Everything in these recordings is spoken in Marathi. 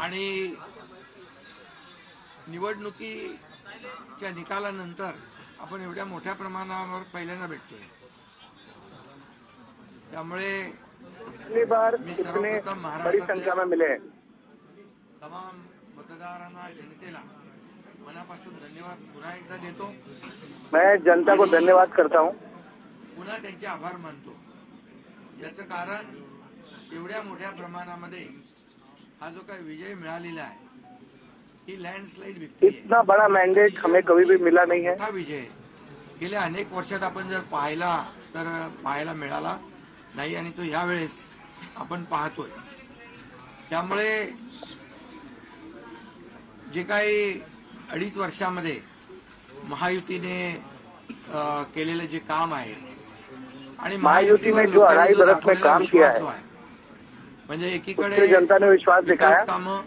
आणि निवडणुकीच्या निकालानंतर आपण एवढ्या मोठ्या प्रमाणावर पहिल्यांदा भेटतोय। त्यामुळे मी सर्वप्रथम महाराष्ट्रातल्या तमाम मतदारांना जनतेला मनापासून धन्यवाद पुन्हा एकदा देतो। मैं जनता को धन्यवाद करता हूं। पुन्हा त्यांचे आभार मानतो। याचं कारण एवढ्या मोठ्या प्रमाणामध्ये हा जो काही विजय मिळालेला आहे ही लँडस्लाइड विक्ट्री आहे। इतना बड़ा मैंडेट हमें कभी भी मिला नहीं है। हा विजय गेल्या अनेक वर्षात आपण जर पाहायला मिळाला नाही आणि तो यावेळेस आपण पाहतोय। त्यामुळे जे काही 2.5 वर्षामध्ये महायुतीने केलेले जे काम आहे आणि महायुति ने जो 2.5 वर्ष में काम किया है म्हणजे एकीकडे जनता ने विश्वास दिखाया। कामं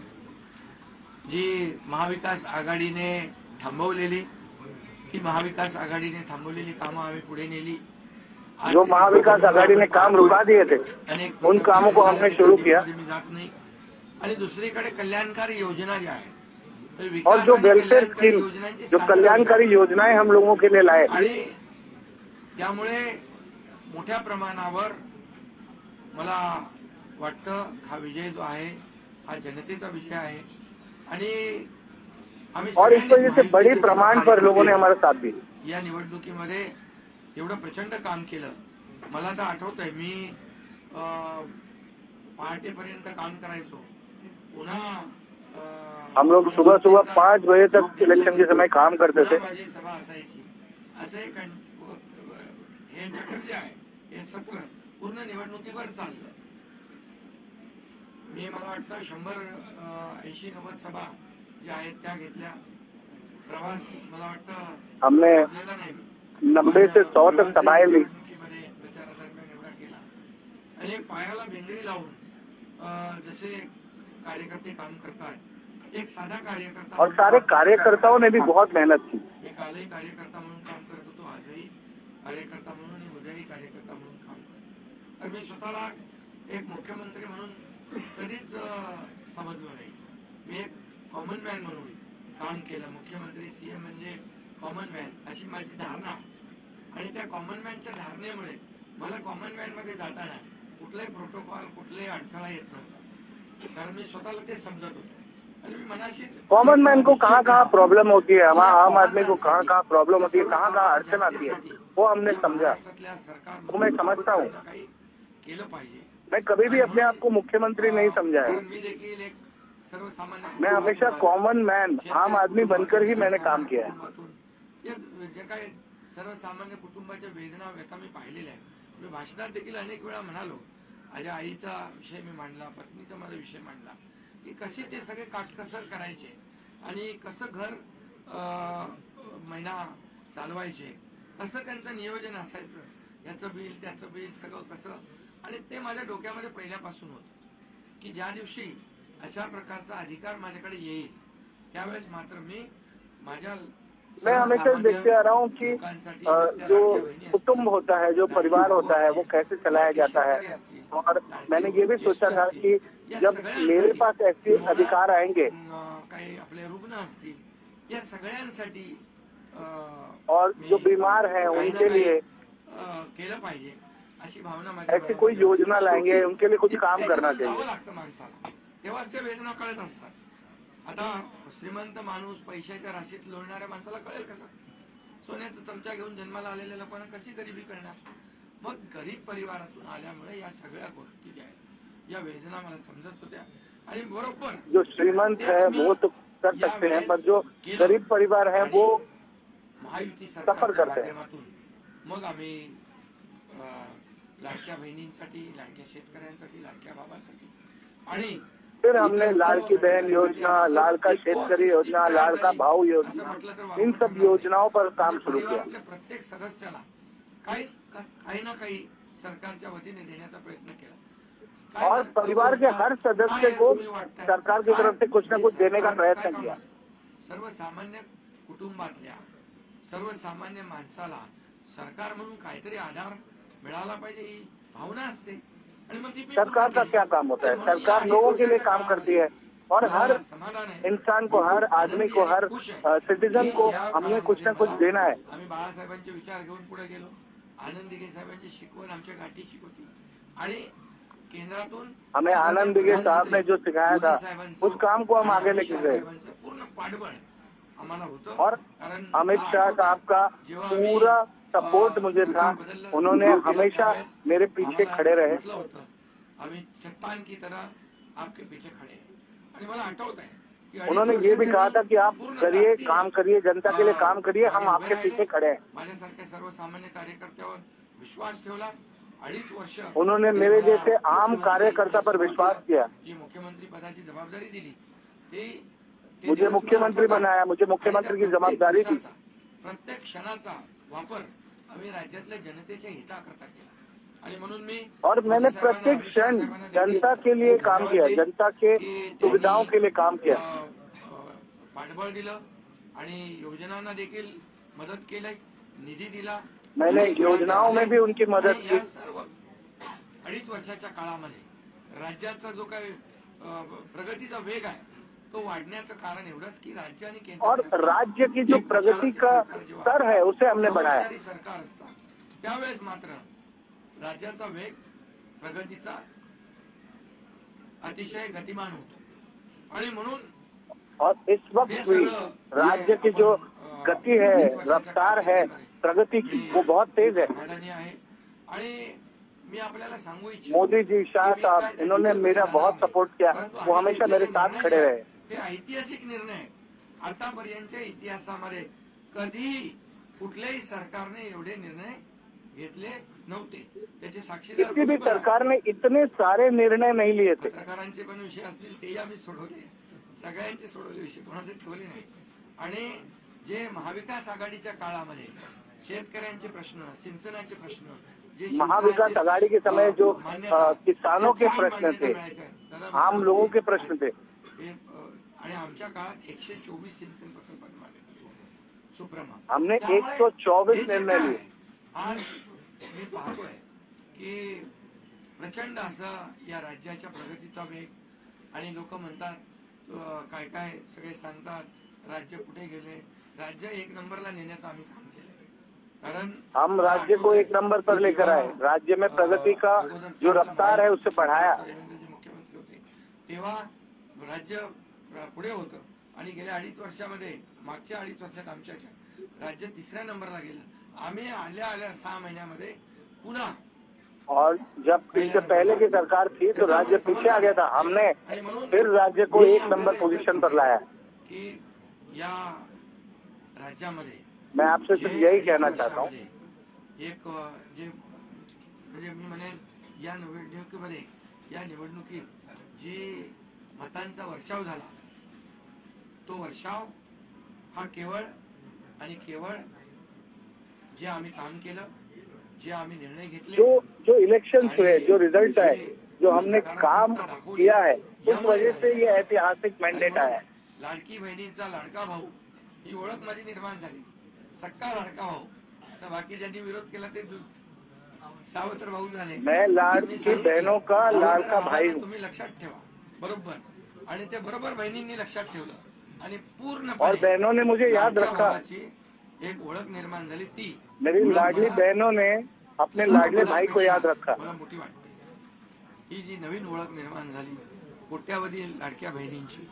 जी महाविकास आघाडीने थांबवलेली ती महाविकास आघाडीने थांबवलेली कामं आम्ही पुढे नेली। जो महाविकास आघाड़ी ने काम रुका दिए थे उन कामों को हमने शुरू किया। मी जात नाही। आणि दुसरीकडे कल्याणकारी योजना ज्या आहेत और जो वेलफेयर स्कीम जो कल्याणकारी योजनाएं हम लोगों के लिए लाए आणि त्यामुळे मोठ्या प्रमाणावर मला वाटतं हा विजय जो आहे हा जनतेचा विजय आहे आणि आम्ही और इस वजह से बड़ी प्रमाण पर लोगों ने हमारा साथ दिया। या निवडणुकीमध्ये एवढं प्रचंड काम केलं। मला तर आठवतंय मी पहाटेपर्यंत काम करायचो। पुन्हा हम लोग सुबह 5 बजे तक इलेक्शन के समय काम करते थे। माझी सभा असायची। असं एक हे चक्र जे आहे हे सत्र पूर्ण निवडणुकीवर चाललं। मी मला वाटतं 180-90 सभा ज्या आहेत त्या घेतल्या। प्रवास मला वाटतं हमने 90 से 100 तक सभाएं ली। प्रचारादरम्यान एवढा केला आणि पायाला भिंगरी लावून जसे कार्यकर्ते काम करतात एक साधा कार्यकर्ता और सारे कार्यकर्ताओं ने भी बहुत मेहनत की। एक आलही कार्यकर्ता म्हणून काम करत होतो, आजही कार्यकर्ता म्हणून आणि उद्याही कार्यकर्ता म्हणून काम करतो। तर मी स्वतःला एक मुख्यमंत्री म्हणून कधीच समजलो नाही। मी एक कॉमन मॅन म्हणून काम केलं। मुख्यमंत्री सीएम म्हणजे कॉमन मॅन अशी माझी धारणा आणि त्या कॉमन मॅनच्या धारणेमुळे मला कॉमन मॅन मध्ये जाताना कुठलाही प्रोटोकॉल कुठलाही अडथळा येत नव्हता, कारण मी स्वतःला ते समजत होतो आणि मी मनाशी कॉमन मैन को कहाँ प्रॉब्लम होती है, हमारा आम आदमी को कहाँ प्रॉब्लम होती है, कहाँ अड़चन आती है वो हमने समझा। वो मैं समझता हूँ। केलं पाहिजे। मैं कभी भी अपने आप को मुख्यमंत्री नहीं समझा है। मी देखील एक सर्वसामान्य मैं हमेशा कॉमन मैन आम आदमी बनकर ही मैंने काम किया है। जे काही सर्वसामान्य कुटुंबाच्या वेदना व्यथा मी पाहिलेल्या आहेत। मी भाषणात देखील अनेक वेळा म्हणालो। माझ्या आईचा विषय मी मांडला, पत्नीचा माझा विषय मांडला की कशी ते सगळे काटकसर करायचे आणि कसं घर महिना चालवायचे, कसं त्यांचं नियोजन असायचं, याचं बिल त्याचं बिल सगळं कसं, आणि ते माझ्या डोक्यामध्ये पहिल्यापासून होतं की ज्या दिवशी अशा प्रकारचा अधिकार माझ्याकडे येईल त्यावेळेस मात्र मी माझ्या मैं हमेशा देखते आ रहा हूँ कि जो कुटुंब होता है, जो परिवार होता है, वो कैसे चलाया जाता है। और मैंने ये भी सोचा था कि जब मेरे पास ऐसे अधिकार आएंगे काही आपले रुग्ण असतील या सगळ्यांसाठी और जो बीमार हैं उनके लिए केलं पाहिजे अशी भावना माझी। ऐसी कोई योजना लाएंगे, उनके लिए कुछ काम करना चाहिए। लागतं माणसाला तेव्हाच त्या वेदना कळत असतात। आता श्रीमंत माणूस पैशाच्या राशीत लोळणाऱ्या माणसाला कळेल कसं? सोन्याचा चमचा घेऊन जन्माला आलेल्या लोकांना कशी गरिबी कळणार? मग गरीब परिवारातून आल्यामुळे या सगळ्या गोष्टी ज्या आहेत या वेदना मला समजत होत्या आणि बरोबर जो श्रीमंत है वो तो कर सकते हैं, पर जो गरीब परिवार है वो महायुती सरकारच्या माध्यमातून मग आम्ही लाडक्या बहिणींसाठी, लाडक्या शेतकऱ्यांसाठी, लाडक्या बाबासाठी आणि फिर हमने लाडकी बहन योजना, लाडका शेतकरी योजना, लाडका भाऊ योजना, इन सब योजनाओं पर काम शुरू किया। प्रत्येक सदस्याला काही ना काही सरकारच्या वतीने देण्याचा प्रयत्न केला और परिवार के हर सदस्य को सरकार की तरफ से कुछ न कुछ देने का प्रयत्न किया। सर्वसामान्य कुटुंबातल्या सर्वसामान्य माणसाला सरकार म्हणून काहीतरी आधार मिळाला पाहिजे ही भावना असते। सरकार का क्या काम होता है? सरकार लोगों के लिए काम करती है। और हर समाधान आहे, इंसान को, हर आदमी को, हर सिटीजन को हमने कुछ ना कुछ देना है. आम्ही बाळासाहेबांचे विचार घेऊन पुढे गेलो. आनंद दिघे साहेबांची शिकवण आमच्या गाठीशी होती आणि केंद्रातून हमें आनंद दिघे साहब ने जो सिखाया था उस काम को हम आगे लेके गए. पूर्ण पाठबळ आम्हाला होतं. और अमित शाह साहब का पूरा सपोर्ट मुझे था. उन्होंने हमेशा मेरे पीछे खड़े रहे. आम्ही चट्टान की तरह आपके पीछे खड़े हैं. आणि मला आठवत आहे की उन्होंने ये भी कहा था कि आप करिए, काम करिए, जनता के लिए काम करिए, हम आपके पीछे खड़े हैं. माझ्यासारख्या सर्वसामान्य कार्यकर्त्यावर विश्वास ठेवला. 2.5 वर्ष उन्होंने मेरे जैसे आम कार्यकर्ता पर विश्वास किया. जी मुख्यमंत्री पदाची जबाबदारी दिली ती मुझे मुख्यमंत्री बनाया, मुझे मुख्यमंत्री की जबाबदारी दी. प्रत्येक क्षणाचा वापर आम्ही राज्यातल्या जनतेच्या हिताकरता केला आणि म्हणून मी और मैंने प्रत्येक क्षण जनता के लिए काम किया, जनता के सुविधाओं के लिए काम किया. पाठबळ दिलं आणि योजनांना देखील मदत केली, निधी दिला. मैंने योजनाओं में भी उनकी मदद की. सर्व 2.5 वर्षाच्या काळामध्ये राज्याचा जो काही प्रगतीचा वेग आहे तो वाढण्याचं कारण एवढंच की राज्य आणि केंद्र और राज्य की जो प्रगति का स्तर है उसे हमने बढ़ाया. सरकार असतं त्यावेळेस मात्र राज्याचा वेग प्रगतीचा अतिशय गतिमान होतो आणि म्हणून और इस वक्त भी राज्य की जो गति है, रफ्तार है प्रगति की, वो बहुत तेज है. आणि मी आपल्याला सांगू इच्छितो मोदी जी, शाह साहब, इन्होंने मेरा बहुत सपोर्ट किया. वो हमेशा मेरे साथ खड़े रहे. हे ऐतिहासिक निर्णय आहेत. आतापर्यंतच्या इतिहासामध्ये कधीही कुठल्याही सरकारने एवढे निर्णय घेतले नव्हते. त्याचे साक्षीदार किसी भी सरकार ने इतने सारे निर्णय नहीं लिए थे. पत्रकारांचे पण विषय असतील तेही आम्ही सोडवले, सगळ्यांचे सोडवले विषय, कोणाचे ठेवले नाही. आणि जे महाविकास आघाडीच्या काळामध्ये शेतकऱ्यांचे प्रश्न, सिंचनाचे प्रश्न, जे महाविकास आघाड़ी के समय जो किसानों के प्रश्न थे, आम लोगों के प्रश्न थे, आणि आमच्या काळात 124 सिंचन प्रकल्प सुप्रमा, हमने 124 निर्णय लिए. आज मी पाहतोय की प्रचंड असं या राज्याच्या प्रगतीचा वेग आणि लोक म्हणतात काय काय सगळे सांगतात राज्य कुठे गेले. राज्य 1 नंबरला नेण्याचं आम्ही काम केलंय. कारण हम राज्य को 1 नंबर पर लेकर आए. राज्य में प्रगति का जो रफ्तार है उसे बढ़ाया. मुख्यमंत्री होते तेव्हा राज्य पुढे होतं आणि गेल्या 2.5 वर्षामध्ये, मागच्या 2.5 वर्षात आमच्या राज्य 3ऱ्या नंबरला गेलं. आम्ही आल्या 6 महिन्यामध्ये पुन्हा. और जब इससे पहले की सरकार थी तो राज्य पीछे आ गया था. हमने फिर राज्य को 1 नंबर पोजीशन पर लाया. की या राज्यामध्ये मैं आपसे सिर्फ यही कहना चाहता हूँ, एक जे म्हणजे मी म्हणेन या निवडणुकीत जी मतांचा वर्षाव झाला तो वर्षाव हा केवळ आणि केवळ जे आम्ही काम केलं, जे आम्ही निर्णय घेतले, जो इलेक्शन हुए, जो रिजल्ट आए, जो हमने काम किया है, उस वजह से ये ऐतिहासिक मैंडेट आया. लाडकी बहिणीचा लाडका भाऊ ही ओळख माझी निर्माण झाली. सक्का लाडका भाऊ. आता बाकी ज्यांनी विरोध केला ते सावत्र भाऊ झाले. मैं लाडकी बहनों का लाडका भाई हूँ. तुम्ही लक्षात ठेवा बरोबर. आणि ते बरोबर बहिणींनी लक्षात ठेवलं आणि पूर्ण और बहनों ने मुझे याद रखा. एक ओळख निर्माण झाली ती मेरी लाडली बहनों ने अपने लाडले भाई को याद रखा. मला मोठी वाटते ही जी नवीन ओळख निर्माण झाली कोट्यावधी लाडक्या बहिणींची.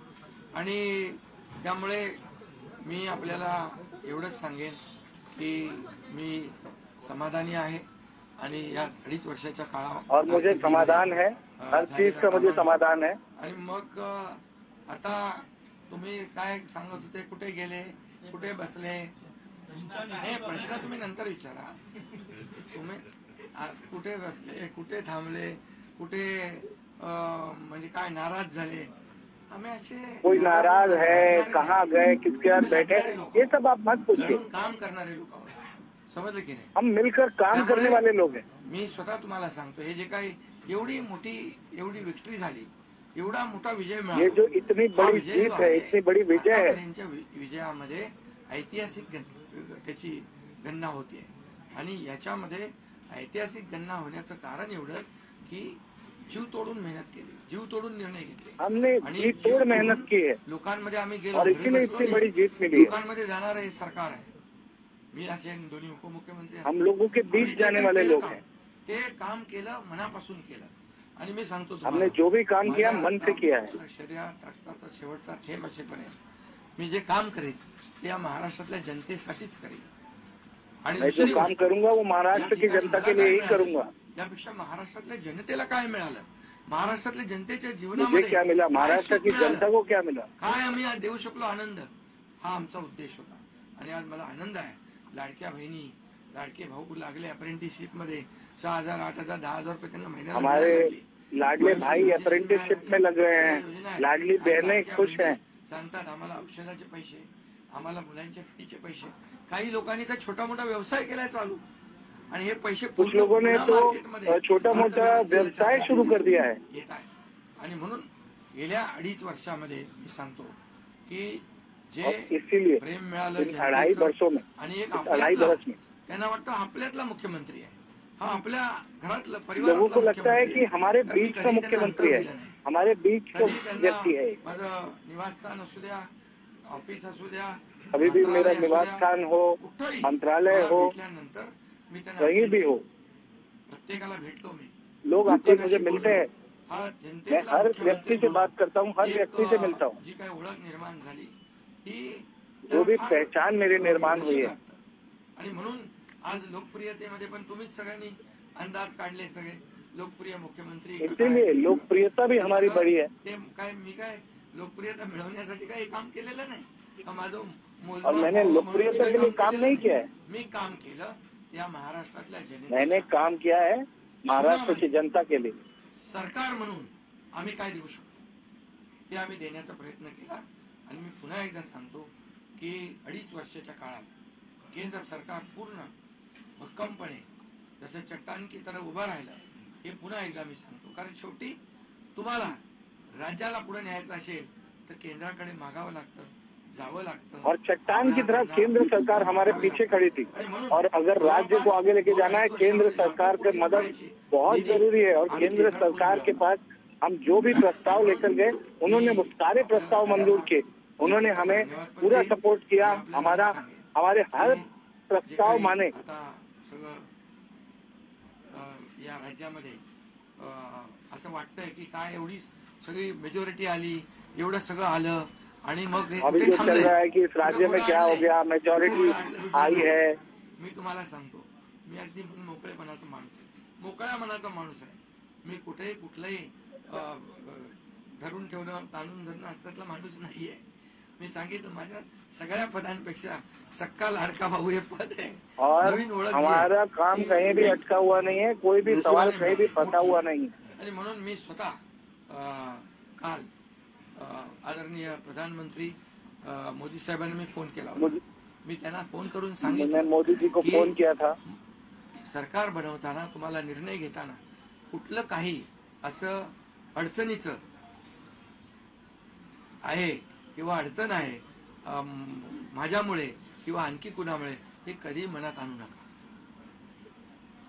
आणि त्यामुळे मी आपल्याला एवढंच सांगेन की मी समाधानी आहे आणि या 2.5 वर्षाच्या काळात और मुझे समाधान है, हर चीज का मुझे समाधान है. आणि मग आता तुम्ही काय सांगत होते, कुठे गेले, कुठे बसले, हे प्रश्न तुम्ही नंतर विचारा. तुम्ही कुठे बसले, कुठे थांबले, कुठे म्हणजे काय नाराज झाले, हमें ऐसे कोई नाराज है, कहाँ गए, किसके साथ बैठे, ये सब आप मत पूछिए. काम करणारे लोक आहोत, समजलं की नाही. हम मिलकर काम करने वाले लोग हैं. मी स्वतः तुम्हाला सांगतो हे जे काही एवढी विक्ट्री झाली, एवढा मोठा विजय मिळाला, ये जो इतनी बड़ी जीत है, इतनी बड़ी विजय है, त्यांच्या विजयामध्ये ऐतिहासिक त्याची गणना होते. आणि याच्यामध्ये ऐतिहासिक गणना होण्याचं कारण एवढं की जीव तोडून मेहनत केली, जीव तोडून निर्णय घेतले. हमने जी तोड़ मेहनत की है लोकांमध्ये आम्ही गेलो, और घरी इसीलिए बसलो इतनी नाही. बड़ी जीत मिली है. लोकांमध्ये जाणारं हे सरकार आहे. मी असे दोन्ही उपमुख्यमंत्री हम लोगों के आम्ही बीच जे जाने काही वाले केलं लोग काम, हैं. ते काम केलं, मनापासून केलं. आणि मी सांगतो हमने तुम्हाला, जो भी काम किया माझ्या मन से किया है. शरीरात रक्ताचा शेवटचा थेंब असेपर्यंत मी जे काम करेन ते या महाराष्ट्रातल्या जनतेसाठीच करेन. आणि मैं जो दुसरी काम गोष्ट, करूंगा वो या महाराष्ट्र की ठिकाणी जनता मला के लिए काय ही मिळालं, करूंगा. यापेक्षा महाराष्ट्रातल्या जनतेला काय मिळालं, महाराष्ट्रातल्या जनतेच्या मुझे जीवनामध्ये क्या मिला, काय महाराष्ट्र सुख की मिळालं, जनता को क्या मिला. काय आम्ही आज देऊ शकलो आनंद, हा आमचा उद्देश होता. आणि आज मला आनंद आहे, लाडक्या बहिणी लाडके भाऊ लागले अप्रेंटिसशिप मध्ये, 6,000 8,000 10,000 रुपये त्यांना महिन्याला हमारे मिळायला लागले. लाडले भाई अप्रेंटिसशिप में लग गए हैं. लाडली बहनें खुश हैं. सांगतात आम्हाला औषधाचे पैसे, आम्हाला मुलांच्या फीचे पैसे. काही लोकांनी तर छोटा मोठा व्यवसाय केलाय चालू, आणि हे पैसे कुछ लोगों ने तो छोटा मोटा व्यवसाय शुरू कर दिया है. येत आहे. आणि म्हणून गेल्या 2.5 वर्षामध्ये मी सांगतो की जे इसीलिए प्रेम मिळालं इन 2.5 वर्षों में, आणि एक 2.5 बरस में त्यांना वाटतं आपल्यातला मुख्यमंत्री आहे, हा आपल्या घरातला लोगों को लगता है कि हमारे बीच का मुख्यमंत्री है, हमारे बीच का व्यक्ति है. माझं निवासस्थान असू द्या, ऑफिस असू द्या, अभी भी मेरा निवास स्थान हो, मंत्रालय हो, नंतर मी त्यांना कहीं भी हो, प्रत्येकाला भेटलो. मी लोग आके मुझे मिलते हैं. हा मैं जनतेतला हर मुख्यमंत्री व्यक्ति से बात करता हूँ, हर एक, व्यक्ति से मिलता हूँ. जी काही ओळख निर्माण झाली ही जो भी फार पहचान मेरी निर्माण हुई है. वाटतं. आणि म्हणून आज लोकप्रियतेमध्ये पण तुम्हीच सगळ्यांनी अंदाज काढले, सगळे लोकप्रिय मुख्यमंत्री इसीलिए लोकप्रियता भी हमारी बढ़ी है. ते काय मी काय लोकप्रियता मिळवण्यासाठी काही काम केलेलं नाही. माझं और मैंने लोकप्रियता के लिए काम नहीं किया है. मी काम केलं या महाराष्ट्रातल्या मैंने जनतेला काम किया है महाराष्ट्र की जनता के लिए. सरकार म्हणून आम्ही काय देऊ शकतो ते आम्ही देण्याचा प्रयत्न केला. आणि मी पुन्हा एकदा सांगतो की 2.5 वर्षाच्या काळात केंद्र सरकार पूर्ण भक्कमपणे जसं चट्टान की तरह उभं राहिलं, हे पुन्हा एकदा मी सांगतो. कारण शेवटी तुम्हाला राज्याला पुढे न्यायचं असेल तर केंद्राकडे मागावं लागतं, जावं लागतं. और चट्टान की तरह केंद्र सरकार हमारे पीछे खड़ी थी. और अगर राज्य को आगे लेके जाना है, केंद्र सरकार की मदद बहुत जरूरी है. और केंद्र सरकार के पास हम जो भी प्रस्ताव लेकर गए, उन्होंने वो सारे प्रस्ताव मंजूर किए. उन्होंने हमें पूरा सपोर्ट किया. हमारे हर प्रस्ताव माने. आता सगळं या राज्यामध्ये असं वाटतंय की काय एवढी सगळी मेजॉरिटी आली, एवढं सगळं आलं आणि मग अभी जो चल रहा है कि इस राज्य में क्या हो गया, मेजॉरिटी आई है. मी तुम्हाला सांगतो, मी अगदी मोकळेपणाचा माणूस आहे, मोकळ्या मनाचा माणूस आहे. मी कुठेही कुठलंही धरून ठेवणं, ताणून धरणं असल्यातला माणूस नाहीये. मी सांगितलं माझ्या सगळ्या पदांपेक्षा सक्का लाडका भाऊ हे पद आहे. और हमारा काम कहीं भी अटका हुआ नहीं है, कोई भी सवाल कहीं भी फंसा हुआ नहीं. आणि म्हणून मी स्वतः काल आदरणीय प्रधानमंत्री मोदी साहेबांनी मी फोन केला होता. मी त्यांना फोन करून सांगितलं, मोदी जी को फोन किया था. सरकार बनवताना, तुम्हाला निर्णय घेताना कुठलं काही असं अडचणीचं आहे किंवा अडचण आहे माझ्यामुळे किंवा आणखी कुणामुळे, हे कधी मनात आणू नका.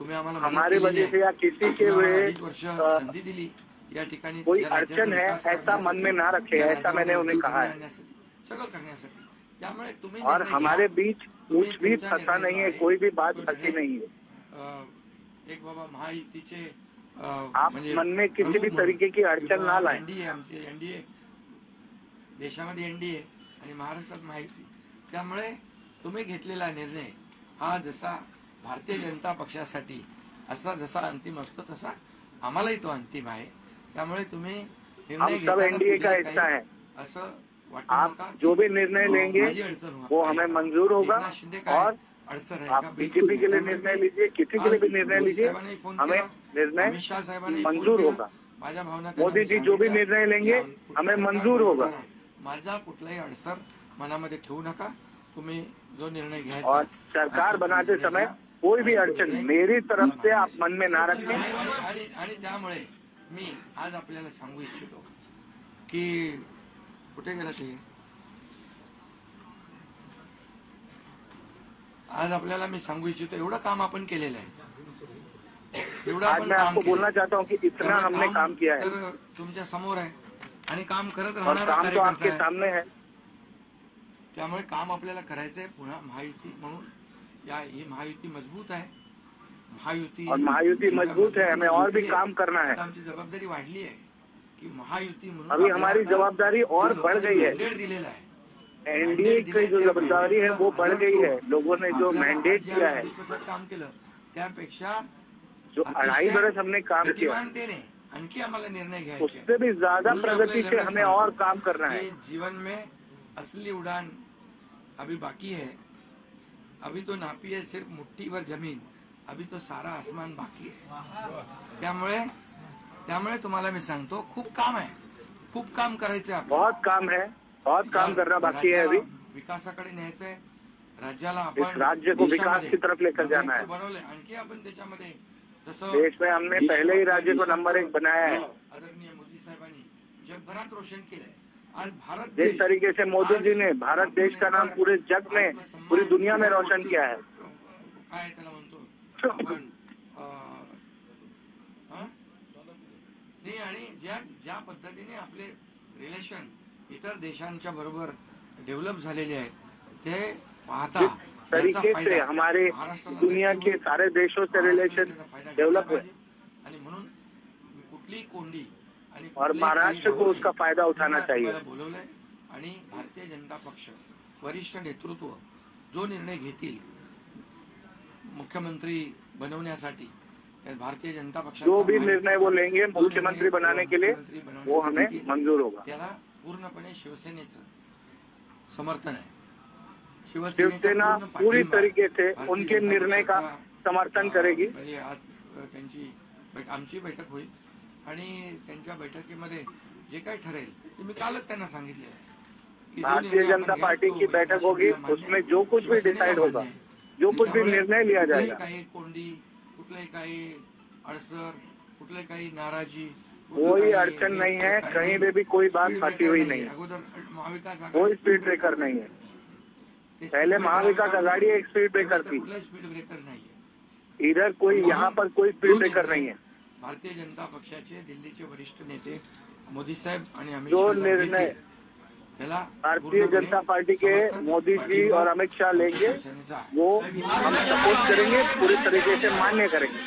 तुम्ही आम्हाला हमारे वजह से या किसी के वे संधी दिली या ठिकाणी, कोई अड़चन है ऐसा मन में ना रखे, ऐसा मैंने उन्हें कहा है. सगळं करण्यासाठी. त्यामुळे तुम्ही और हमारे बीच कुछ भी फंसा नहीं है, कोई भी बात फंसी नहीं है. एक बाबा महायुतीचे आप मन में किसी भी तरीके की अडचण ना लाए. एनडीए, आमचे एनडीए, देशामध्ये एनडीए आणि महाराष्ट्रात महायुती. त्यामुळे तुम्ही घेतलेला निर्णय हा जसा भारतीय जनता पक्षासाठी असा जसा अंतिम असतो तसा आम्हालाही तो अंतिम आहे. त्यामुळे तुम्ही निर्णय एनडीए का हिस्सा है. असं आप जो भी निर्णय लेंगे वो हमें मंजूर होगा. और आप बीजेपी के लिए निर्णय लीजिए, किसी के लिए भी निर्णय लीजिए, हमें निर्णय मंजूर होगा. मोदी जी जो भी निर्णय लेंगे हमें मंजूर होगा. माझा कुठलाही अडसर मनामध्ये ठेवू नका. तुम्ही जो निर्णय घ्यायचा, और सरकार बनाते समय कोई भी अड़चन मेरी तरफ से आप मन में ना रखें. आणि त्यामुळे मी आज आपल्याला सांगू इच्छितो की कुठे गेला ते, आज आपल्याला मी सांगू इच्छितो एवढं काम आपण केलेलं आहे. एवढं आज आपण मैं काम आपको केलं. बोलना चाहता हूँ कि इतना त्यामुळे हमने काम किया है तर तुमच्या समोर आहे आणि काम करत और राहणारा काम तो कार्यकर्ता आपके आहे. सामने है. त्यामुळे काम आपल्याला करायचंय. पुन्हा महायुती म्हणून ही महायुती मजबूत आहे. महायुती और महायुति जेवढ्या मजबूत है, हमें और भी जुटली आहे, काम करना है. आता आमची जबाबदारी वाढली आहे की महायुती म्हणून अभी आपल्याला हमारी आता जवाबदारी और जे बढ़ लोकांनी गई है. mandate दिलेला आहे. एनडीए की जो जवाबदारी है वो बढ़ गई है. लोगों ने जो मैंडेट दिया है, काम केलं त्यापेक्षा जो 2.5 बरस हमने काम किया, गतिमानतेने आणखी आम्हाला निर्णय घ्यायचे आहेत. उससे भी ज्यादा म्हणून प्रगति आपल्याला से एवढं हमें सांगतो और काम करना है. कि जीवन में असली उड़ान अभी बाकी है. अभी तो नापी है सिर्फ मुट्ठी भर जमीन, अभी तो सारा आसमान बाकी है. त्यामुळे तुम्हाला मी सांगतो खूप काम आहे. खूप काम करायचं आहे आपल्याला. बहुत काम है, बहुत काम करना बाकी है. अभी विकासाकडे न्यायचंय राज्याला. इस आपण राज्य को विकास की तरफ लेकर जाना है. बनवलंय आणखी आपण त्याच्यामध्ये जसं देश में हमने पहले ही राज्य को नंबर 1 बनाया है. आदरणीय मोदी साहेबांनी जगभरात रोशन केलंय. आज भारत जिस देश तरीके से मोदी जी ने भारत देश का नाम पूरे जग में, पूरी दुनिया में रोशन किया है. काय त्याला म्हणतो आपण नाही. आणि ज्या पद्धतीने आपले रिलेशन इतर देशांच्या बरोबर डेव्हलप झालेले आहेत ते पाहता तरीके से हमारे दुनिया के सारे देशों से रिलेशन डेवलप हुए आणि म्हणून कुठलीही कोंडी आणि और महाराष्ट्र को उसका फायदा उठाना चाहिए. बोलवलंय. आणि भारतीय जनता पक्ष वरिष्ठ नेतृत्व जो निर्णय घेतील मुख्यमंत्री बनवण्यासाठी, भारतीय जनता पक्षाचा जो भी निर्णय वो लेंगे मुख्यमंत्री बनाने के लिए, वो हमें मंजूर होगा. त्याला पूर्णपणे शिवसेनेचं समर्थन आहे. शिवसेना पूरी तरीके से उनके निर्णय का समर्थन करेगी. आज आमची बैठक होईल आणि त्यांच्या बैठकीमध्ये जे काही ठरेल ते मी कालच त्यांना सांगितलेलं आहे. भारतीय जनता पार्टी की बैठक होगी, उसमें जो कुछ भी डिसाइड होगा, जो कुछ भी निर्णय लिया जाएगा, काही कोंडी, कुठलाही काही अडसर, कुठले काही नाराजी, कोई अड़चन नहीं है. कहीं पे भी कोई बात फंसी हुई नहीं है. अगोदर महाविकास कोई स्पीड ब्रेकर नहीं है. पहले महाविकास आघाड़ी एक स्पीड ब्रेकर थी. स्पीड ब्रेकर नाहीये. इधर कोई, यहाँ पर कोई स्पीड ब्रेकर नहीं है. भारतीय जनता पक्षाचे दिल्लीचे वरिष्ठ नेते मोदी साहेब आणि अमित जो शाह निर्णय भारतीय जनता पार्टी के मोदी जी और अमित शाह लेंगे, वो हम सपोर्ट करेंगे, पूरी तरीके से मान्य करेंगे.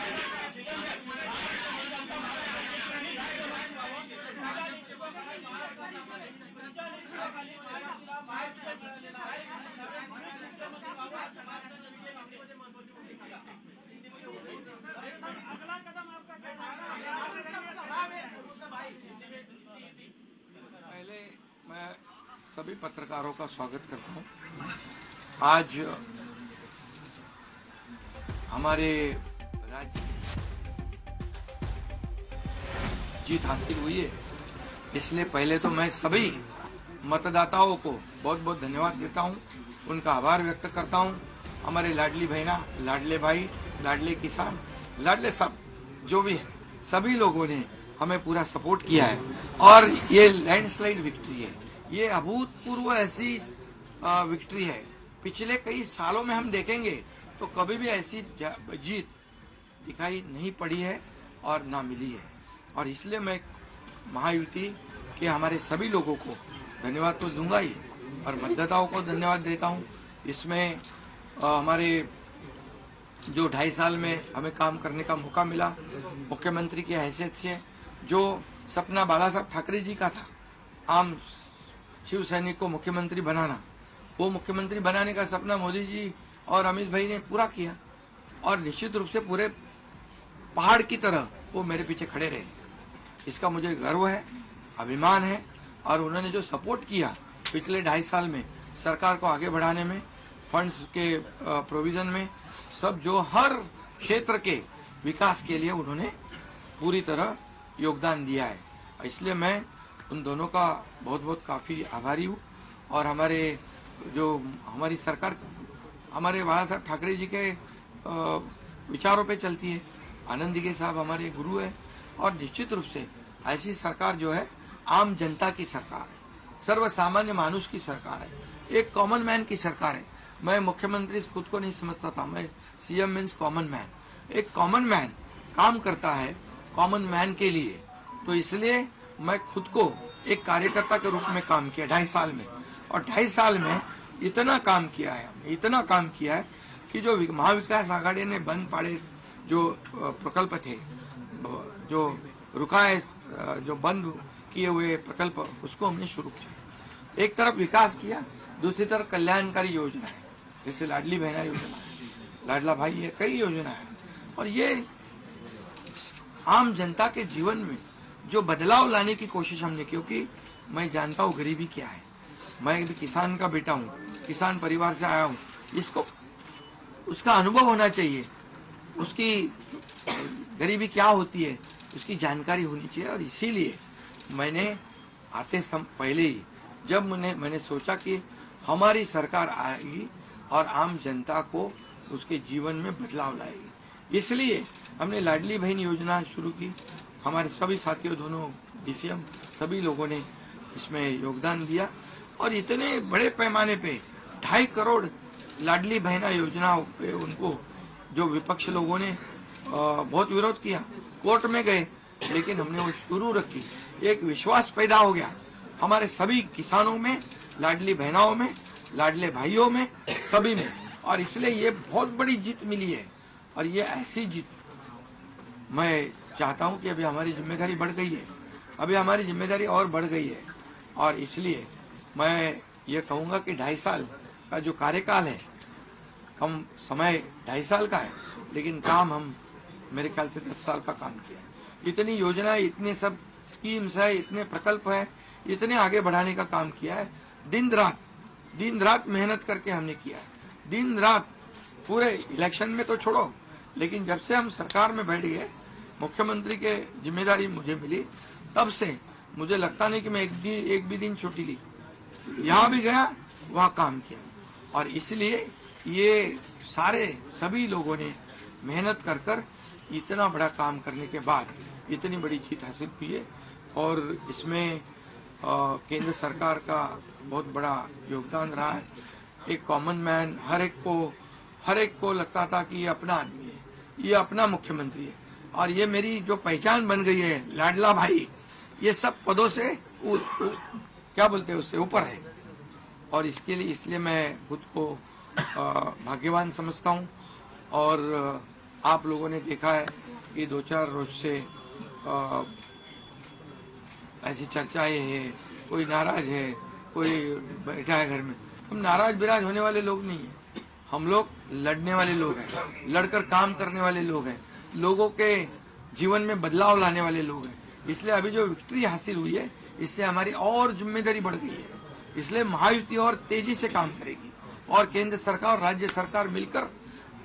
पहले मैं सभी पत्रकारों का स्वागत करता हूं. आज हमारे राज्य में जीत हासिल हुई है, इसलिए पहले तो मैं सभी मतदाताओं को बहुत बहुत धन्यवाद देता हूं, उनका आभार व्यक्त करता हूं. हमारे लाडली बहना, लाडले भाई, लाडले किसान, लाडले सब जो भी है, सभी लोगों ने हमें पूरा सपोर्ट किया है और ये लैंडस्लाइड विक्ट्री है. ये अभूतपूर्व ऐसी विक्ट्री है. पिछले कई सालों में हम देखेंगे तो कभी भी ऐसी जीत दिखाई नहीं पड़ी है और ना मिली है. और इसलिए मैं महायुति के हमारे सभी लोगों को धन्यवाद तो दूंगा ही और मतदाताओं को धन्यवाद देता हूं. इसमें हमारे जो 2.5 साल में हमें काम करने का मौका मिला मुख्यमंत्री की हैसियत से, जो सपना बाला साहब ठाकरे जी का था आम शिव सैनिक को मुख्यमंत्री बनाना, वो मुख्यमंत्री बनाने का सपना मोदी जी और अमित भाई ने पूरा किया और निश्चित रूप से पूरे पहाड़ की तरह वो मेरे पीछे खड़े रहे. इसका मुझे गर्व है, अभिमान है. और उन्होंने जो सपोर्ट किया पिछले 2.5 साल में सरकार को आगे बढ़ाने में, फंड्स के प्रोविजन में, सब जो हर क्षेत्र के विकास के लिए उन्होंने पूरी तरह योगदान दिया है. इसलिए मैं उन दोनों का बहुत बहुत काफ़ी आभारी हूँ. और हमारे जो हमारी सरकार हमारे बाला साहब ठाकरे जी के विचारों पे चलती है. आनंद दिघे साहब हमारे गुरु है और निश्चित रूप से ऐसी सरकार जो है आम जनता की सरकार है, सर्वसामान्य मानुष की सरकार है, एक कॉमन मैन की सरकार है. मैं मुख्यमंत्री खुद को नहीं समझता था, मैं सीएम मीन्स कॉमन मैन. एक कॉमन मैन काम करता है कॉमन मैन के लिए, तो इसलिए मैं खुद को एक कार्यकर्ता के रूप में काम किया 2.5 साल में, और 2.5 साल में इतना काम किया है, इतना काम किया है कि जो महाविकास आघाड़ी ने बंद पाड़े जो प्रकल्प थे, जो रुकाए, जो बंद किए हुए प्रकल्प, उसको हमने शुरू किया। एक तरफ विकास किया, दूसरी तरफ कल्याणकारी योजना है, जैसे लाडली बहना योजना है, लाडला भाई है, कई योजना है। और ये आम जनता के जीवन में जो बदलाव लाने की कोशिश हमने, क्योंकि मैं जानता हूँ गरीबी क्या है, मैं भी किसान का बेटा हूँ, किसान परिवार से आया हूँ, इसको उसका अनुभव होना चाहिए, उसकी गरीबी क्या होती है उसकी जानकारी होनी चाहिए। और इसीलिए मैंने आते पहले ही जब मैंने सोचा कि हमारी सरकार आएगी और आम जनता को उसके जीवन में बदलाव लाएगी, इसलिए हमने लाडली बहन योजना शुरू की। हमारे सभी साथियों, दोनों डीसीएम, सभी लोगों ने इसमें योगदान दिया और इतने बड़े पैमाने पे 2.5 करोड़ लाडली बहना योजना उनको जो विपक्ष लोगों ने बहुत विरोध किया, कोर्ट में गए, लेकिन हमने वो शुरू रखी। एक विश्वास पैदा हो गया हमारे सभी किसानों में, लाडली बहनाओं में, लाडले भाइयों में, सभी में, और इसलिए ये बहुत बड़ी जीत मिली है। और ये ऐसी जीत मैं चाहता हूं कि अभी हमारी जिम्मेदारी बढ़ गई है, अभी हमारी जिम्मेदारी और बढ़ गई है, और इसलिए मैं ये कहूंगा कि 2.5 साल का जो कार्यकाल है, कम समय 2.5 साल का है, लेकिन काम हम मेरे ख्याल से 10 साल का काम किया है। इतनी योजनाएं, इतने सब स्कीम्स है, इतने प्रकल्प है, इतने आगे बढ़ाने का काम किया है। दिन रात मेहनत करके हमने किया है, दिन रात। पूरे इलेक्शन में तो छोड़ो, लेकिन जब से हम सरकार में बैठ गए, मुख्यमंत्री के जिम्मेदारी मुझे मिली, तब से मुझे लगता नहीं कि मैं एक भी दिन छुट्टी ली, यहाँ भी गया, वहाँ काम किया। और इसलिए ये सभी लोगों ने मेहनत कर इतना बड़ा काम करने के बाद इतनी बड़ी जीत हासिल की है। और इसमें केंद्र सरकार का बहुत बड़ा योगदान रहा है। एक कॉमन मैन, हर एक को लगता था कि ये अपना आदमी है, ये अपना मुख्यमंत्री है, और ये मेरी जो पहचान बन गई है, लाडला भाई, ये सब पदों से क्या बोलते हैं उससे ऊपर है। और इसलिए मैं खुद को भाग्यवान समझता हूँ। और आप लोगों ने देखा है कि 2-4 रोज से ऐसी चर्चाएं हैं, कोई नाराज है, कोई बैठा है घर में। हम नाराज बिराज होने वाले लोग नहीं है, हम लोग लड़ने वाले लोग हैं, लड़कर काम करने वाले लोग हैं, लोगों के जीवन में बदलाव लाने वाले लोग हैं। इसलिए अभी जो विक्ट्री हासिल हुई है, इससे हमारी और जिम्मेदारी बढ़ गई है। इसलिए महायुति और तेजी से काम करेगी, और केंद्र सरकार और राज्य सरकार मिलकर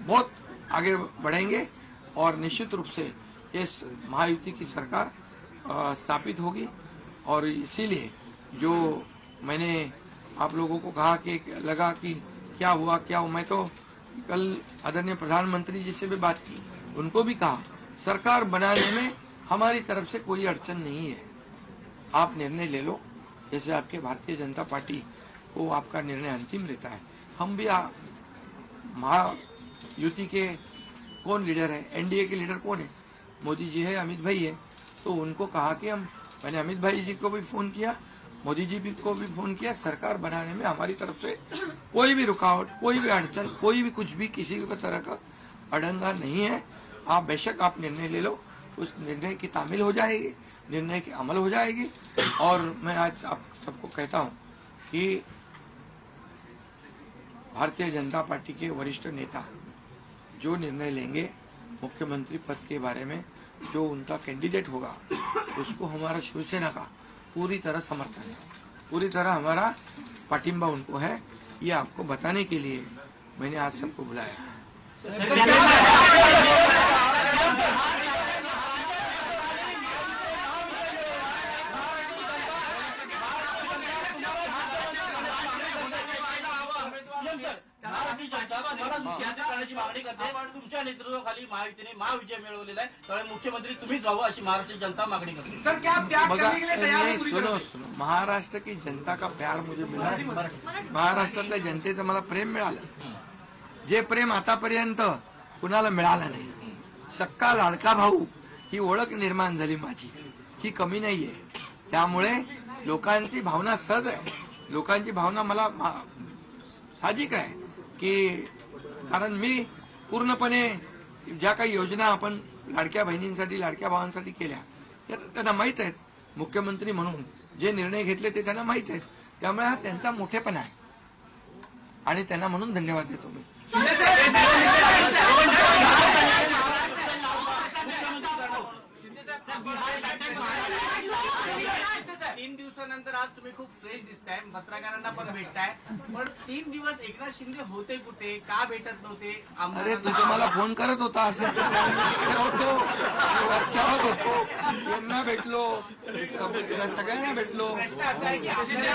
बहुत आगे बढ़ेंगे, और निश्चित रूप से इस महायुति की सरकार स्थापित होगी। और इसीलिए जो मैंने आप लोगों को कहा कि लगा कि क्या हुआ, मैं तो कल आदरणीय प्रधानमंत्री जी से भी बात की, उनको भी कहा सरकार बनाने में हमारी तरफ से कोई अड़चन नहीं है, आप निर्णय ले लो, जैसे आपके भारतीय जनता पार्टी को आपका निर्णय अंतिम रहता है। हम भी महायुति के कौन लीडर है, एनडीए के लीडर कौन है, मोदी जी है, अमित भाई है, तो उनको कहा कि मैंने अमित भाई जी को भी फोन किया, मोदी जी को भी फोन किया, सरकार बनाने में हमारी तरफ से कोई भी रुकावट, कोई भी अड़चन, कोई भी कुछ भी किसी तरह का अड़ंगा नहीं है। आप बेशक आप निर्णय ले लो, उस निर्णय की तामील हो जाएगी, निर्णय की अमल हो जाएगी। और मैं आज आप सबको कहता हूं कि भारतीय जनता पार्टी के वरिष्ठ नेता जो निर्णय लेंगे मुख्यमंत्री पद के बारे में, जो उनका कैंडिडेट होगा, उसको हमारा शिवसेना का पूरी तरह समर्थन है, पूरी तरह हमारा पाटिंबा उनको है। ये आपको बताने के लिए मैंने आज सबको बुलाया है। करण्याची मागणी करते, पण तुमच्या नेतृत्वाखाली महायुतीने महाविजय मिळवलेला आहे, त्यामुळे मुख्यमंत्री तुम्हीच व्हावं अशी महाराष्ट्र जनता मागणी करते। सर क्या त्याग करने के लिए तैयार है? सुनो, महाराष्ट्र की जनता का प्यार मुझे मिला है, महाराष्ट्रातल्या जनतेचं मला प्रेम मिळालं, जे प्रेम आतापर्यंत कुणाला मिळालं नाही। सक्का लाडका भाऊ ही ओळख निर्माण झाली माझी, ही कमी नाहीये. त्यामुळे लोकांची भावना सहज आहे, लोकांची भावना मला साहजिक आहे की कारण मी पूर्णपणे ज्या काही योजना आपण लाडक्या बहिणींसाठी लाडक्या भावांसाठी केल्या त्या त्यांना माहीत आहेत. मुख्यमंत्री म्हणून जे निर्णय घेतले ते त्यांना माहीत आहेत. त्यामुळे हा त्यांचा मोठेपणा आहे आणि त्यांना म्हणून धन्यवाद देतो मी. 3 दिवसानंतर आज तुम्ही खूप फ्रेश दिसताय, पत्रकारांना पण भेटताय. पण 3 दिवस एकनाथ शिंदे होते कुठे, का भेटत नव्हते? अरे तुझं मला फोन करत होता असं होतो, वर्षावर होतो, यांना भेटलो, सगळ्यांना भेटलो. तुम्ही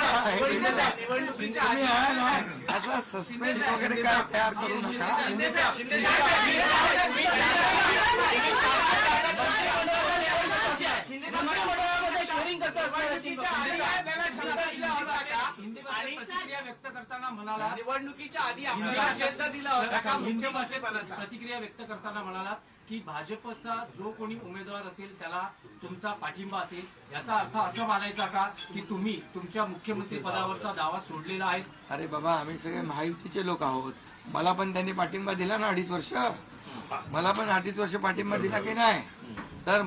आहे ना असा सस्पेन्स वगैरे काय तयार करू नका. प्रतिक्रिया व्यक्त करताना म्हणाला, निवडणुकीच्या आधी आपल्याला शब्द दिला होता का मुख्यमंत्रीपदाचा? प्रतिक्रिया व्यक्त करताना म्हणाला की भाजपचा जो कोणी उमेदवार असेल त्याला तुमचा पाठिंबा असेल. याचा अर्थ असं मानायचा का की तुम्ही तुमच्या मुख्यमंत्री पदावरचा दावा सोडलेला आहे? अरे बाबा, आम्ही सगळे महायुतीचे लोक आहोत. मला पण त्यांनी पाठिंबा दिला ना 2.5 वर्ष. मला पण 2.5 वर्ष पाठिंबा दिला की नाही. तर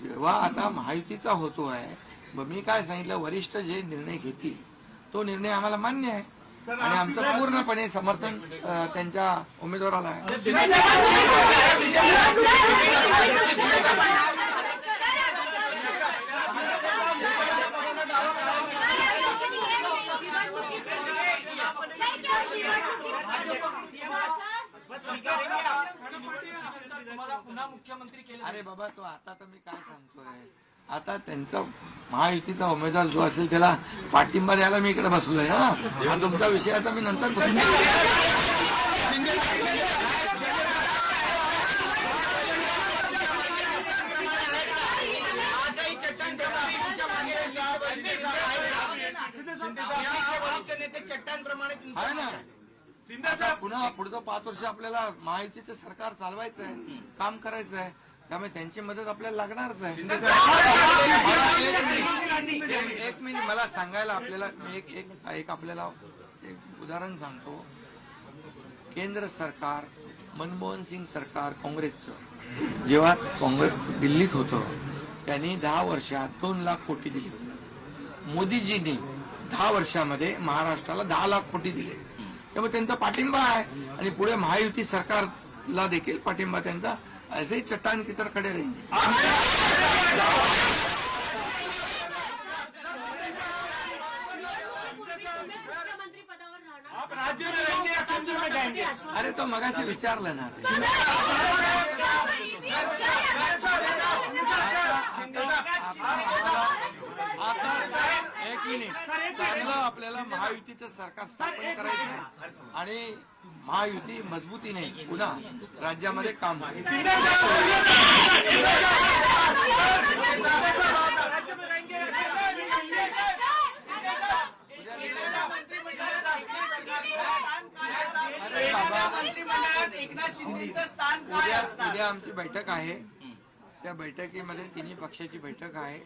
जेव्हा आता महायुतीचा होतो आहे, मी काय सांगितलं, वरिष्ठ जे निर्णय घेतील तो निर्णय आम्हाला मान्य आहे आणि आमचं पूर्णपणे समर्थन त्यांच्या उमेदवाराला आहे. पुन्हा मुख्यमंत्री केले. अरे बाबा, तो आता तर मी काय सांगतोय, आता त्यांचा महायुतीचा उमेदवार जो असेल त्याला पाठिंबा द्यायला मी इकडे बसलोय ना. हा तुमच्या विषयाचा मी नंतर आहे ना. पुन्हा पुढचं 5 वर्ष आपल्याला महायुतीचं सरकार चालवायचं आहे, काम करायचं आहे. त्यामुळे त्यांची मदत आपल्याला लागणारच आहे. एक मिनिट मला सांगायला आपल्याला मी एक आपल्याला एक उदाहरण सांगतो. केंद्र सरकार, मनमोहन सिंग सरकार काँग्रेसचं जेव्हा काँग्रेस दिल्लीत होतं त्यांनी 10 वर्षात 2 लाख कोटी दिले होते. मोदीजींनी 10 वर्षामध्ये महाराष्ट्राला 10 लाख कोटी दिले. त्यामुळे त्यांचा पाठिंबा आहे आणि पुढे महायुती सरकारला देखील पाठिंबा त्यांचा ऐसे ही चट्टान की तरह खड़े रहेंगे. अरे तो मगाशी विचारलं ना. आता एक मिनिट, चांगलं आपल्याला महायुतीचं सरकार स्थापन करायचं आहे आणि महायुती मजबूतीने पुन्हा राज्यामध्ये काम करायचं. अरे बाबा, उद्या आमची बैठक आहे. त्या बैठकीमध्ये तिन्ही पक्षाची बैठक आहे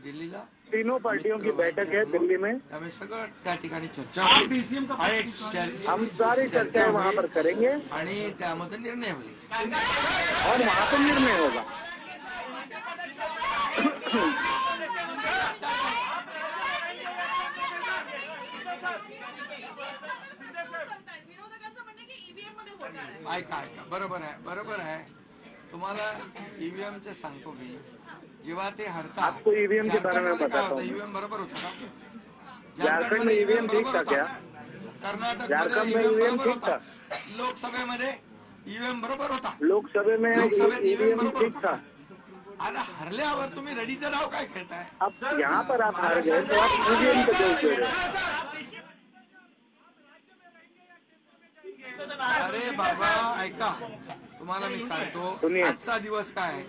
दिल्लीला. तीनों पार्टियों की बैठक है दिल्ली में. त्यामुळे सगळं त्या ठिकाणी चर्चा होईल. हम सारी चर्चा वहाँ पर करेंगे आणि त्यामध्ये निर्णय होईल और वहाँ पर निर्णय होगा. ऐका बरोबर आहे. तुम्हाला ईव्हीएमचं सांगतो मी. जेव्हा ते हरतात आपको ईवीएम के बारे में बताता हूँ. ईव्हीएम बरोबर होता का? झारखंड में ईवीएम ठीक था क्या? कर्नाटक झारखंड में ईव्हीएम ईवीएम बरोबर ठीक होता. था. लोकसभेमध्ये ईव्हीएम बरोबर होता. लोकसभा में ईवीएम ठीक था. आता हरल्यावर तुम्ही रडीचा डाव काय खेळताय? अब यहाँ पर आप हार गए तो आप ईवीएम को दोष दे रहे. अरे बाबा ऐका, तुम्हाला मी सांगतो आजचा दिवस काय आहे.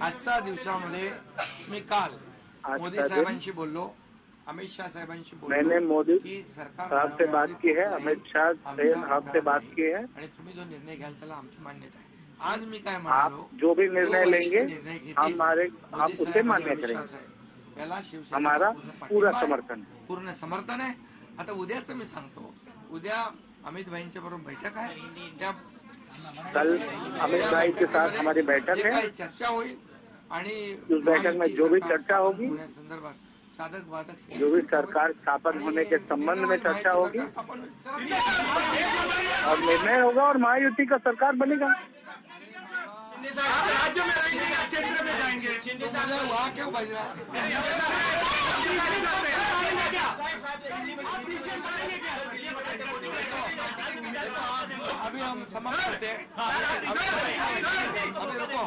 आजच्या दिवसामध्ये मी काल मोदी साहेबांशी बोललो, अमित शाह साहेबांशी बोललो. मैंने मोदी की सरकार साहब से बात की है, अमित शाह साहब से बात की है आणि तुम्ही जो निर्णय घ्याल त्याला आमची मान्यता आहे. आज मी काय आप म्हणालो, जो भी निर्णय जो लेंगे वरिष्ठ निर्णय घेतील, हम मोदी उसे साहेब मान्य माझ्यावर करेंगे. विश्वास आहे. याला शिवसेनेचा हमारा पाठिंबा पूरा आहे, समर्थन है. पूर्ण समर्थन आहे. आता उद्याचं मी सांगतो, उद्या अमित भाईंच्या बरोबर बैठक आहे. त्या कल अमित भाई के साथ हमारी बैठक जे है. काही चर्चा होईल आणि उस बैठक में जो भी सरकार चर्चा होगी, होण्यासंदर्भात साधक बाधक जो भी सरकार स्थापन होने के संबंध में चर्चा होगी और निर्णय होगा और महायुति का सरकार बनेगा. राज्य में रहेंगे या केंद्र में जाएंगे? तो मुझे वहाँ क्यों भेज रहा है? अभी हम समाप्त करते हैं. अभी रुको.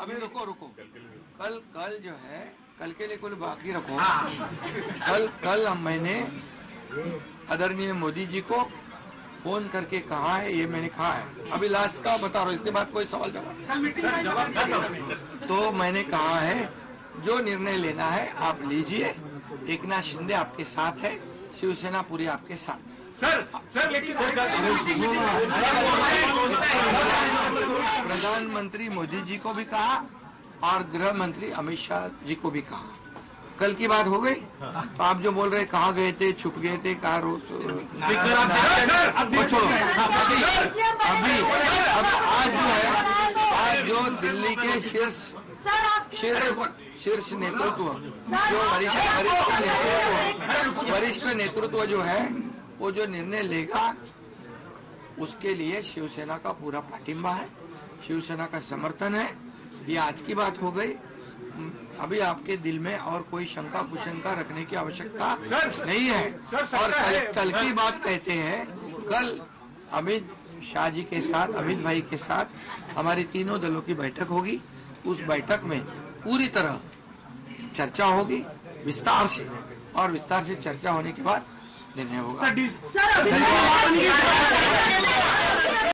अभी रुको. कल जो है, कल के लिए कुल बाकी रखो. कल मैंने आदरणीय मोदी जी को फोन करके कहा है, ये मैंने कहा है. अभी लास्ट का बता रहा हूँ, इसके बाद कोई सवाल जवाब. तो मैंने कहा है जो निर्णय लेना है आप लीजिए. एकनाथ शिंदे आपके साथ है, शिवसेना पूरी आपके साथ है. सर लेकिन प्रधानमंत्री मोदी जी को भी कहा और गृह मंत्री अमित शाह जी को भी कहा. कल की बात हो गई. तो आप जो बोल रहे कहाँ गए थे, छुप गए थे, कहाँ वो छोड़ो. अभी अब आज जो है, आज जो दिल्ली के शीर्ष नेतृत्व, जो वरिष्ठ नेतृत्व जो है, वो जो निर्णय लेगा उसके लिए शिवसेना का पूरा पाठिंबा है, शिवसेना का समर्थन है. ये आज की बात हो गई. अभी आपके दिल में और कोई शंका कुशंका रखने की आवश्यकता नहीं है. और कल की बात कहते हैं, कल अमित शाह जी के साथ, अमित भाई के साथ हमारी तीनों दलों की बैठक होगी. उस बैठक में पूरी तरह चर्चा होगी विस्तार से, और विस्तार से चर्चा होने के बाद निर्णय होगा.